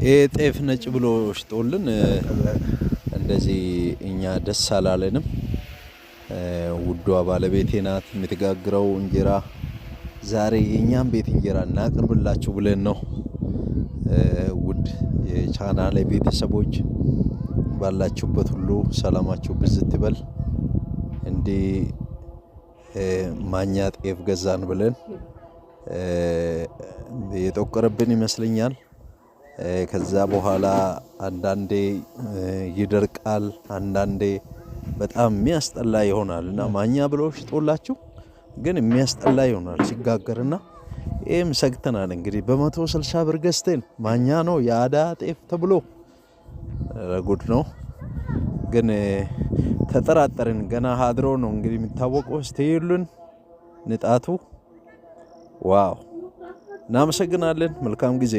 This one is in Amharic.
ጤፍ ነጭ ብሎ ሽጦልን እንደዚህ እኛ ደስ አላለንም። ውዷ ባለቤቴ ናት የምትጋግረው እንጀራ። ዛሬ የኛን ቤት እንጀራ እናቅርብላችሁ ብለን ነው። ውድ የቻናሌ ቤተሰቦች ባላችሁበት ሁሉ ሰላማችሁ ብዝት ይበል። እንዲህ ማኛ ጤፍ ገዛን ብለን የጠቆረብን ይመስለኛል። ከዛ በኋላ አንዳንዴ ይደርቃል፣ አንዳንዴ በጣም የሚያስጠላ ይሆናል እና ማኛ ብለው ሽጦላችሁ ግን የሚያስጠላ ይሆናል ሲጋገርና ይሄም ሰግተናል። እንግዲህ በ160 ብር ገዝተን ማኛ ነው ያዳ ጤፍ ተብሎ ጉድ ነው። ግን ተጠራጠርን። ገና ሀድሮ ነው እንግዲህ የሚታወቀው። እስቲሉን ንጣቱ ዋው! እናመሰግናለን። መልካም ጊዜ